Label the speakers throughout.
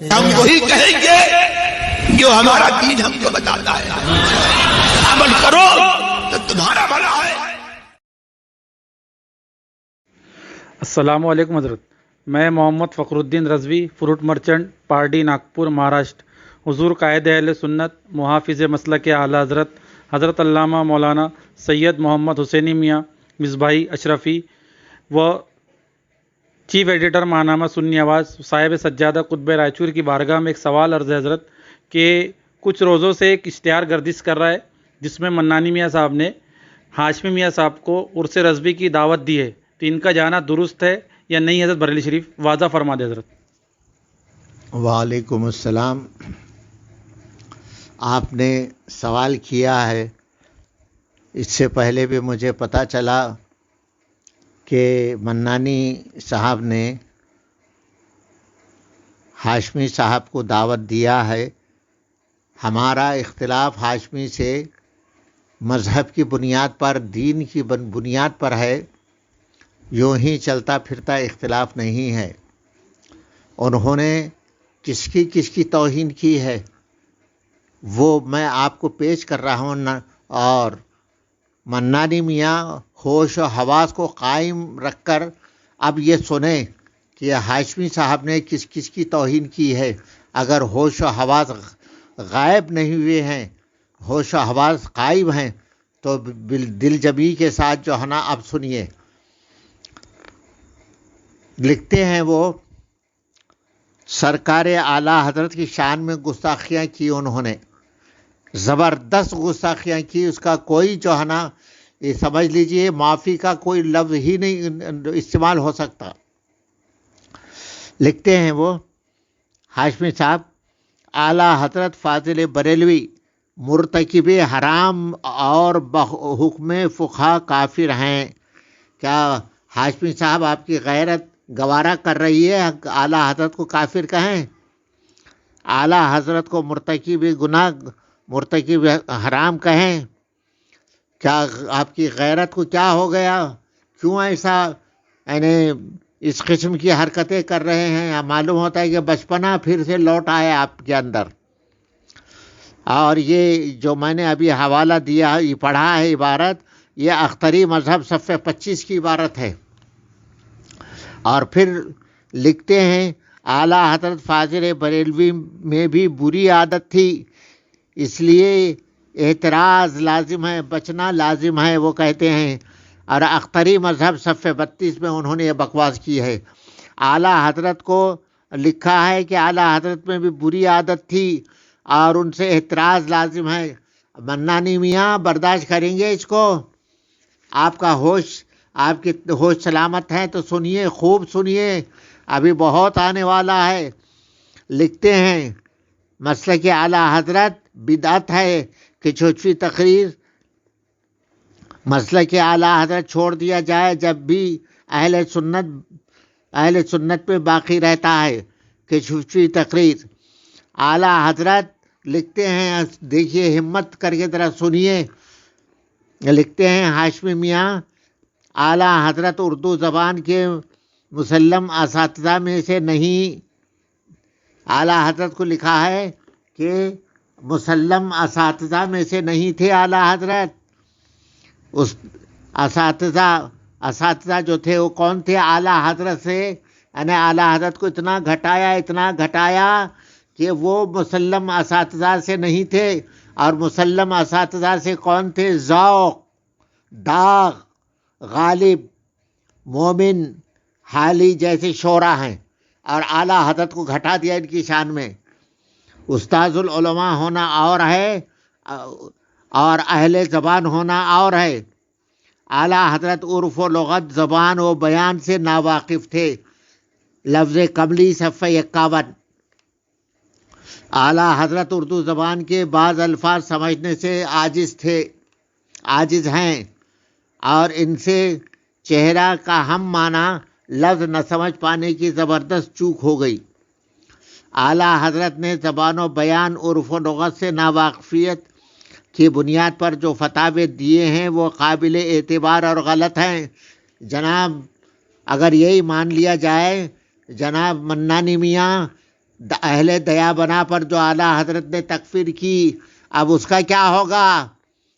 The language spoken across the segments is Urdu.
Speaker 1: ہم وہی کہیں گے جو ہمارا دین ہم کو بتاتا ہے، عمل کرو تو تمہارا بھلا ہے۔
Speaker 2: السلام علیکم حضرت، میں محمد فخر الدین رضوی، فروٹ مرچنٹ، پارڈی، ناگپور، مہاراشٹر۔ حضور قائد اہل سنت، محافظ مسلک اعلیٰ حضرت علامہ مولانا سید محمد حسینی میاں مصباحی اشرفی و چیف ایڈیٹر ماہنامہ سنی آواز صاحب سجادہ قطب رائچور کی بارگاہ میں ایک سوال عرض ہے حضرت کہ کچھ روزوں سے ایک اشتہار گردش کر رہا ہے جس میں منانی میاں صاحب نے ہاشمی میاں صاحب کو عرس رضوی کی دعوت دی ہے، تو ان کا جانا درست ہے یا نہیں حضرت؟ بریلی شریف واضح فرما دے حضرت۔
Speaker 3: وعلیکم السلام۔ آپ نے سوال کیا ہے، اس سے پہلے بھی مجھے پتہ چلا کہ منانی صاحب نے ہاشمی صاحب کو دعوت دیا ہے۔ ہمارا اختلاف ہاشمی سے مذہب کی بنیاد پر، دین کی بنیاد پر ہے، یوں ہی چلتا پھرتا اختلاف نہیں ہے۔ انہوں نے کس کی توہین کی ہے وہ میں آپ کو پیش کر رہا ہوں، اور منانی میاں ہوش و حواس کو قائم رکھ کر اب یہ سنیں کہ ہاشمی صاحب نے کس کی توہین کی ہے۔ اگر ہوش و حواس غائب نہیں ہوئے ہیں، ہوش و حواس قائم ہیں، تو دل جمی کے ساتھ جو ہے نا اب سنیے۔ لکھتے ہیں وہ، سرکار اعلیٰ حضرت کی شان میں گستاخیاں کی، انہوں نے زبردست گستاخیاں کی، اس کا کوئی جو ہے نا یہ سمجھ لیجئے معافی کا کوئی لفظ ہی نہیں استعمال ہو سکتا۔ لکھتے ہیں وہ ہاشمی صاحب، اعلیٰ حضرت فاضل بریلوی مرتکب حرام اور بحکم فقہا کافر ہیں۔ کیا ہاشمی صاحب آپ کی غیرت گوارا کر رہی ہے اعلیٰ حضرت کو کافر کہیں؟ اعلیٰ حضرت کو مرتکب گناہ، مرتکب حرام کہیں؟ کیا آپ کی غیرت کو کیا ہو گیا؟ کیوں ایسا یعنی اس قسم کی حرکتیں کر رہے ہیں؟ معلوم ہوتا ہے کہ بچپنا پھر سے لوٹ آیا آپ کے اندر۔ اور یہ جو میں نے ابھی حوالہ دیا، یہ پڑھا ہے عبارت، یہ اختری مذہب صفحہ 25 کی عبارت ہے۔ اور پھر لکھتے ہیں، اعلیٰ حضرت فاضل بریلوی میں بھی بری عادت تھی، اس لیے اعتراض لازم ہے، بچنا لازم ہے، وہ کہتے ہیں۔ اور اختری مذہب صفحہ 32 میں انہوں نے یہ بکواس کی ہے۔ اعلیٰ حضرت کو لکھا ہے کہ اعلیٰ حضرت میں بھی بری عادت تھی اور ان سے اعتراض لازم ہے۔ منانی میاں برداشت کریں گے اس کو؟ آپ کا ہوش، آپ کی ہوش سلامت ہے تو سنیے، خوب سنیے، ابھی بہت آنے والا ہے۔ لکھتے ہیں، مسلک اعلیٰ حضرت بدعت ہے کہ چھوٹی تقریر مسلک اعلیٰ حضرت چھوڑ دیا جائے جب بھی اہل سنت پہ باقی رہتا ہے کہ چھوٹی تقریر۔ اعلیٰ حضرت لکھتے ہیں، دیکھیے ہمت کر کے ذرا سنیے۔ لکھتے ہیں ہاشمی میاں، اعلیٰ حضرت اردو زبان کے مسلم اساتذہ میں سے نہیں۔ اعلیٰ حضرت کو لکھا ہے کہ مسلم اساتذہ میں سے نہیں تھے اعلیٰ حضرت۔ اس اساتذہ جو تھے وہ کون تھے؟ اعلیٰ حضرت سے، یعنی اعلیٰ حضرت کو اتنا گھٹایا کہ وہ مسلم اساتذہ سے نہیں تھے۔ اور مسلم اساتذہ سے کون تھے؟ ذوق، داغ، غالب، مومن، حالی جیسے شعراء ہیں۔ اور اعلیٰ حضرت کو گھٹا دیا ان کی شان میں۔ استاذ العلماء ہونا اور ہے اور اہل زبان ہونا اور ہے۔ اعلیٰ حضرت عرف و لغت، زبان و بیان سے ناواقف تھے۔ لفظ قملی صفحہ 51۔ اعلیٰ حضرت اردو زبان کے بعض الفاظ سمجھنے سے عاجز ہیں، اور ان سے چہرہ کا ہم معنی لفظ نہ سمجھ پانے کی زبردست چوک ہو گئی۔ اعلیٰ حضرت نے زبان و بیان، عرف و لغت سے ناواقفیت کی بنیاد پر جو فتاوے دیے ہیں وہ قابل اعتبار اور غلط ہیں۔ جناب، اگر یہی مان لیا جائے جناب منانی میاں اہل دیا بنا پر جو اعلیٰ حضرت نے تکفیر کی، اب اس کا کیا ہوگا؟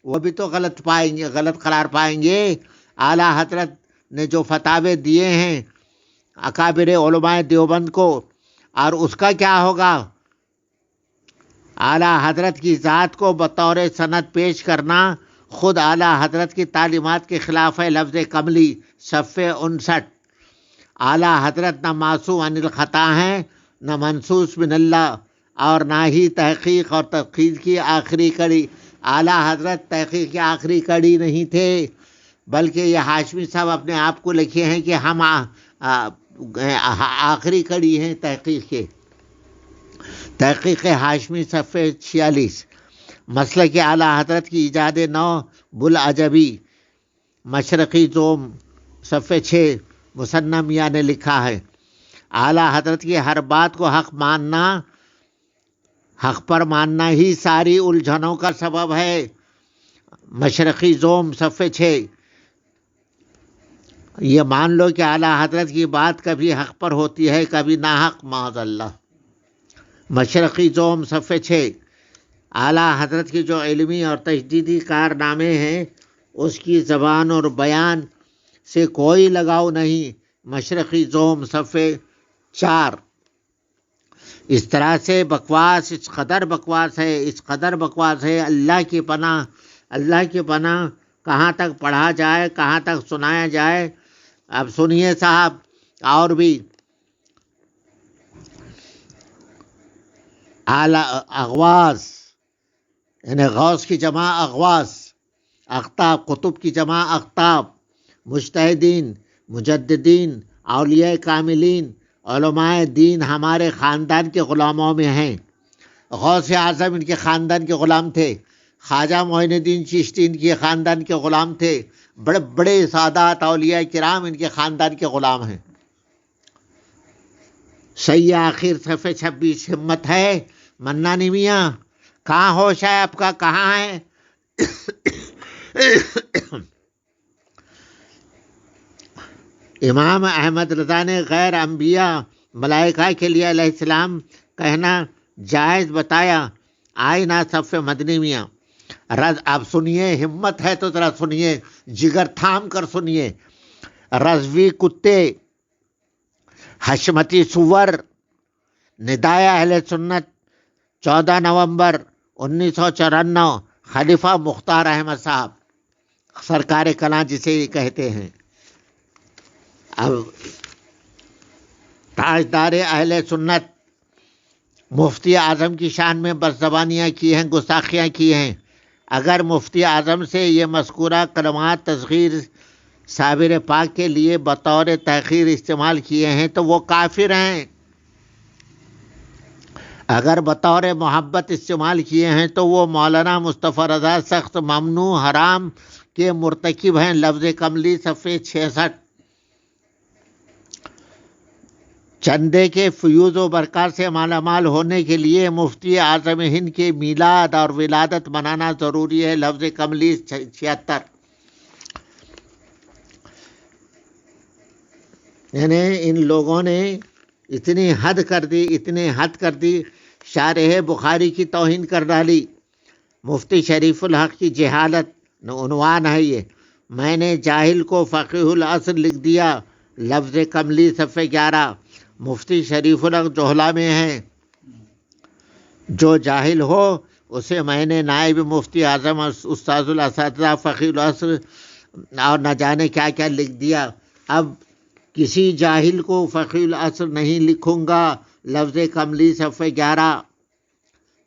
Speaker 3: وہ بھی تو غلط پائیں گے، غلط قرار پائیں گے۔ اعلیٰ حضرت نے جو فتاوے دیے ہیں اکابر علماء دیوبند کو، اور اس کا کیا ہوگا؟ اعلیٰ حضرت کی ذات کو بطور سند پیش کرنا خود اعلیٰ حضرت کی تعلیمات کے خلاف ہے۔ لفظ کملی صفحہ 59۔ اعلیٰ حضرت نہ معصوم عن الخطا ہیں، نہ منصوص من اللہ، اور نہ ہی تحقیق اور تحقیق کی آخری کڑی۔ اعلیٰ حضرت تحقیق کی آخری کڑی نہیں تھے، بلکہ یہ ہاشمی صاحب اپنے آپ کو لکھے ہیں کہ ہم آخری کڑی ہیں تحقیق کے۔ تحقیق ہاشمی صفحہ 46۔ مسلک اعلیٰ حضرت کی ایجاد نو بلعجبی، مشرقی زوم صفحہ 6، مصنع میاں نے لکھا ہے، اعلیٰ حضرت کی ہر بات کو حق پر ماننا ہی ساری الجھنوں کا سبب ہے۔ مشرقی زوم صفحہ 6۔ یہ مان لو کہ اعلیٰ حضرت کی بات کبھی حق پر ہوتی ہے، کبھی ناحق، معاذ اللہ۔ مشرقی زوم صفحہ 6۔ اعلیٰ حضرت کی جو علمی اور تجدیدی کارنامے ہیں اس کی زبان اور بیان سے کوئی لگاؤ نہیں۔ مشرقی زوم صفحہ 4۔ اس طرح سے بکواس، اس قدر بکواس ہے، اللہ کی پناہ کہاں تک پڑھا جائے، کہاں تک سنایا جائے۔ اب سنیے صاحب، اور بھی اغواس، یعنی غوث کی جمع اغواس، اقطاب، قطب کی جمع اقطاب، مجتہدین، مجددین، اولیاء کاملین، علماء دین ہمارے خاندان کے غلاموں میں ہیں۔ غوث اعظم ان کے خاندان کے غلام تھے، خواجہ معین الدین چشتی ان کے خاندان کے غلام تھے، بڑے بڑے سادات اولیاء کرام ان کے خاندان کے غلام ہیں۔ صحیح آخر صفحہ 26۔ ہمت ہے منانی میاں، کہاں ہوش ہے آپ کا، کہاں ہے؟ امام احمد رضا نے غیر انبیاء ملائکہ کے لیے علیہ السلام کہنا جائز بتایا۔ آئینہ صفحہ مدنی میاں۔ اب سنیے، ہمت ہے تو ذرا سنیے، جگر تھام کر سنیے۔ رضوی کتے، حشمتی سور، ندائے اہل سنت، 14 نومبر 1994، خلیفہ مختار احمد صاحب، سرکار کلاں جسے کہتے ہیں۔ اب تاجدار اہل سنت مفتی اعظم کی شان میں بد زبانیاں کی ہیں، گستاخیاں کی ہیں۔ اگر مفتی اعظم سے یہ مذکورہ کلمات تصغیر صابر پاک کے لیے بطور تحقیر استعمال کیے ہیں تو وہ کافر ہیں، اگر بطور محبت استعمال کیے ہیں تو وہ مولانا مصطفیٰ رضا سخت ممنوع حرام کے مرتکب ہیں۔ لفظ کملی صفحہ 66۔ چندے کے فیوز و برکات سے مالا مال ہونے کے لیے مفتی اعظم ہند کے میلاد اور ولادت منانا ضروری ہے۔ لفظ کملی 76۔ یعنی ان لوگوں نے اتنی حد کر دی، شارح بخاری کی توہین کر ڈالی۔ مفتی شریف الحق کی جہالت عنوان ہے یہ۔ میں نے جاہل کو فقیہ العصر لکھ دیا۔ لفظ کملی صفحہ 11۔ مفتی شریف الحق جوہلا میں ہیں، جو جاہل ہو اسے میں نے نائب مفتی اعظم، استاذ الاساتذہ، فقیہ العصر اور نہ جانے کیا کیا لکھ دیا۔ اب کسی جاہل کو فقیہ العصر نہیں لکھوں گا۔ لفظ کملی صفحہ 11۔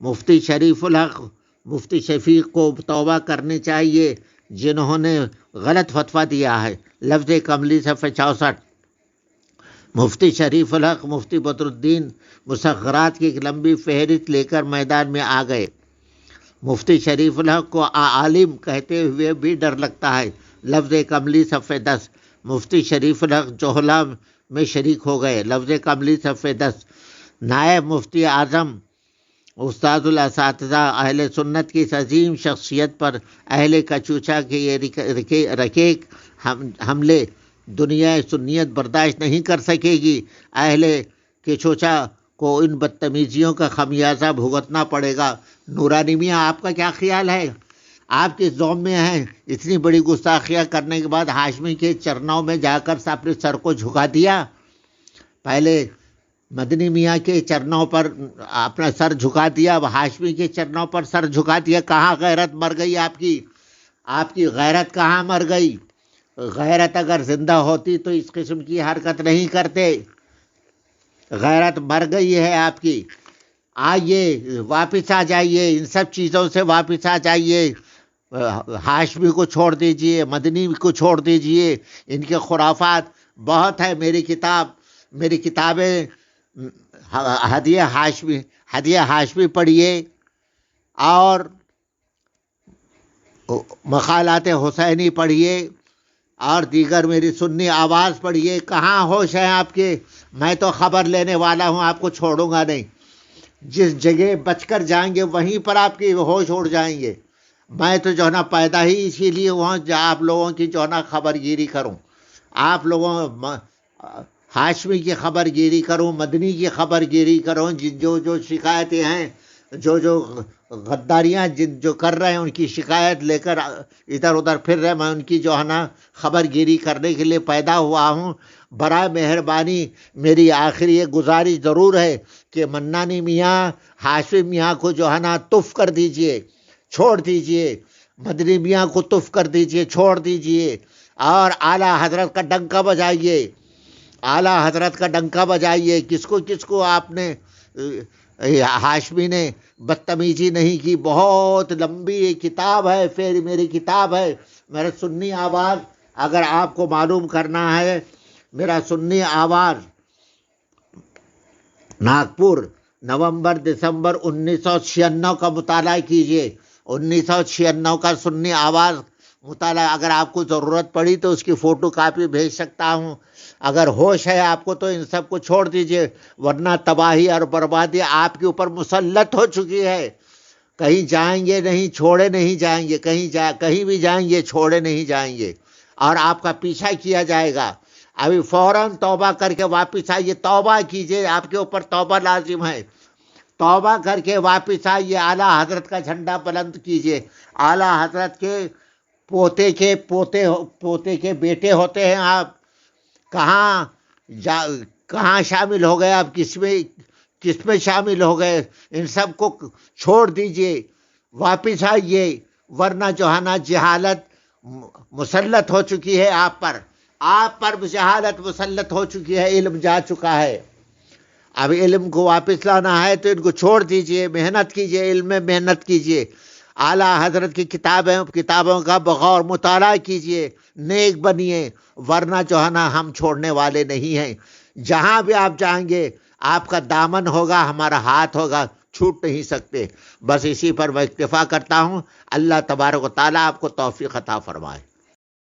Speaker 3: مفتی شریف الحق، مفتی شفیق کو توبہ کرنی چاہیے جنہوں نے غلط فتویٰ دیا ہے۔ لفظ کملی صفحہ 64۔ مفتی شریف الحق مفتی بدر الدین مسخرات کی ایک لمبی فہرست لے کر میدان میں آ گئے۔ مفتی شریف الحق کو عالم کہتے ہوئے بھی ڈر لگتا ہے۔ لفظ کملی صفحہ 10۔ مفتی شریف الحق جوہلا میں شریک ہو گئے۔ لفظ کملی صفحہ 10۔ نائب مفتی اعظم استاذ الاساتذہ اہل سنت کی اس عظیم شخصیت پر اہل کچوچا کے یہ رکیک حملے دنیا سنیت برداشت نہیں کر سکے گی۔ اہل کچوچا کو ان بدتمیزیوں کا خمیازہ بھگتنا پڑے گا۔ نورانی میاں، آپ کا کیا خیال ہے؟ آپ کس زوم میں ہیں؟ اتنی بڑی گستاخیاں کرنے کے بعد ہاشمی کے چرنوں میں جا کر اپنے سر کو جھکا دیا۔ پہلے مدنی میاں کے چرنوں پر اپنا سر جھکا دیا، اب ہاشمی کے چرنوں پر سر جھکا دیا۔ کہاں غیرت مر گئی آپ کی؟ آپ کی غیرت کہاں مر گئی؟ غیرت اگر زندہ ہوتی تو اس قسم کی حرکت نہیں کرتے۔ غیرت مر گئی ہے آپ کی۔ آئیے، واپس آ جائیے، ان سب چیزوں سے واپس آ جائیے۔ ہاشمی کو چھوڑ دیجئے، مدنی کو چھوڑ دیجئے، ان کے خرافات بہت ہے۔ میری کتابیں ہدیہ ہاشمی پڑھیے اور مقالات حسینی پڑھیے اور دیگر میری سنی آواز پڑھیے۔ کہاں ہوش ہیں آپ کے؟ میں تو خبر لینے والا ہوں، آپ کو چھوڑوں گا نہیں۔ جس جگہ بچ کر جائیں گے وہیں پر آپ کی ہوش اڑ جائیں گے۔ میں تو جو ہے نا پیدا ہی اسی لیے ہوا جہاں آپ لوگوں کی جو ہے نا خبر گیری کروں، آپ لوگوں ہاشمی کی خبر گیری کروں، مدنی کی خبر گیری کروں، جو شکایتیں ہیں، جو غداریاں جو کر رہے ہیں ان کی شکایت لے کر ادھر ادھر پھر رہے، میں ان کی جو ہے نا خبر گیری کرنے کے لیے پیدا ہوا ہوں۔ برائے مہربانی میری آخری یہ گزارش ضرور ہے کہ منانی میاں، ہاشمی میاں کو جو ہے نا تف کر دیجئے، چھوڑ دیجئے، مدنی میاں کو تف کر دیجئے، چھوڑ دیجئے، اور اعلیٰ حضرت کا ڈنکا بجائیے، اعلیٰ حضرت کا ڈنکا بجائیے۔ کس کو آپ نے، ہاشمی نے بدتمیزی نہیں کی۔ بہت لمبی کتاب ہے، پھر میری کتاب ہے میرا سنی آواز، اگر آپ کو معلوم کرنا ہے میرا سنی آواز، ناگپور، نومبر دسمبر 1996 کا مطالعہ کیجئے۔ 1996 کا سنی آواز مطالعہ، اگر آپ کو ضرورت پڑی تو اس کی فوٹو کاپی بھیج سکتا ہوں۔ اگر ہوش ہے آپ کو تو ان سب کو چھوڑ دیجئے، ورنہ تباہی اور بربادی آپ کے اوپر مسلط ہو چکی ہے۔ کہیں جائیں گے نہیں، چھوڑے نہیں جائیں گے، کہیں بھی جائیں گے چھوڑے نہیں جائیں گے، اور آپ کا پیچھا کیا جائے گا۔ ابھی فوراً توبہ کر کے واپس آئیے، توبہ کیجئے، آپ کے اوپر توبہ لازم ہے۔ توبہ کر کے واپس آئیے، اعلیٰ حضرت کا جھنڈا بلند کیجئے۔ اعلیٰ حضرت کے پوتے کے بیٹے ہوتے ہیں آپ۔ کہاں شامل ہو گئے آپ؟ کس میں شامل ہو گئے؟ ان سب کو چھوڑ دیجئے، واپس آئیے، ورنہ جو ہے نا جہالت مسلط ہو چکی ہے آپ پر جہالت مسلط ہو چکی ہے، علم جا چکا ہے۔ اب علم کو واپس لانا ہے تو ان کو چھوڑ دیجئے، محنت کیجئے، علم میں محنت کیجئے، اعلیٰ حضرت کی کتابوں کا بغور مطالعہ کیجئے، نیک بنیے، ورنہ جو ہے نا ہم چھوڑنے والے نہیں ہیں۔ جہاں بھی آپ جائیں گے آپ کا دامن ہوگا، ہمارا ہاتھ ہوگا، چھوٹ نہیں سکتے۔ بس اسی پر میں اکتفا کرتا ہوں۔ اللہ تبارک و تعالیٰ آپ کو توفیق عطا فرمائے۔